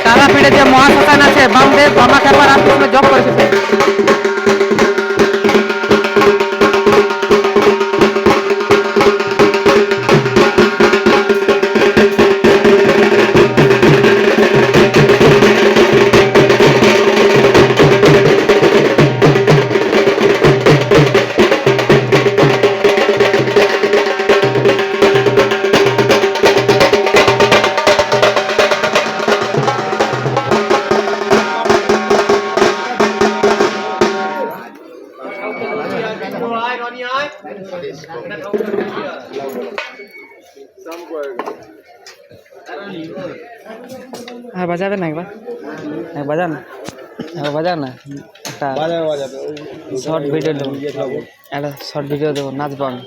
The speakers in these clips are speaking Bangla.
তারাপীঠে যে মহাশ্মশান আছে বামদেব বামাখ্যাপা রামকৃষ্ণ জপ করেছে। হ্যাঁ বাজাবে না একবার, বাজা না, বাজা না, একটা শর্ট ভিডিও দেবো, একটা শর্ট ভিডিও দেবো, নাচবো আমি।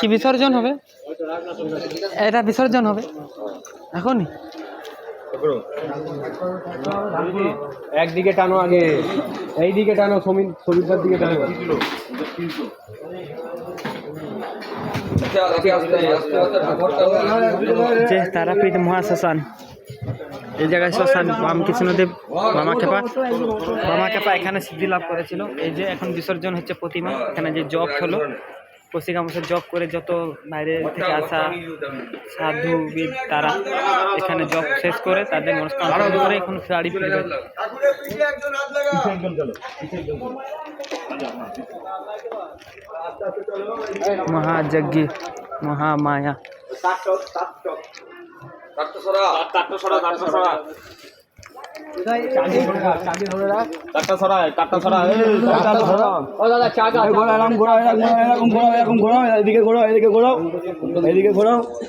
কি বিসর্জন হবে? এটা বিসর্জন হবে এখনই। একদিকে টানো, আগে এইদিকে টানো, সমীরদার দিকে টানো। যে তারাপীঠ মহাশ্মশান, এই জায়গায় শ্মশান রামকৃষ্ণদেব বামাখ্যাপা এখানে সিদ্ধি লাভ করেছিল। এই যে এখন বিসর্জন হচ্ছে প্রতিমা। এখানে যে জপ হলো, কৌশিক আমসের জপ করে যত বাইরে থেকে আসা সাধু বিদ তারা এখানে জপ শেষ করে তাদের মনস্কামনা করে এখন গাড়ি ফিরবে। মহাযজ্ঞ মহামায়া এদিকে ঘোরাও, এদিকে ঘোরাও।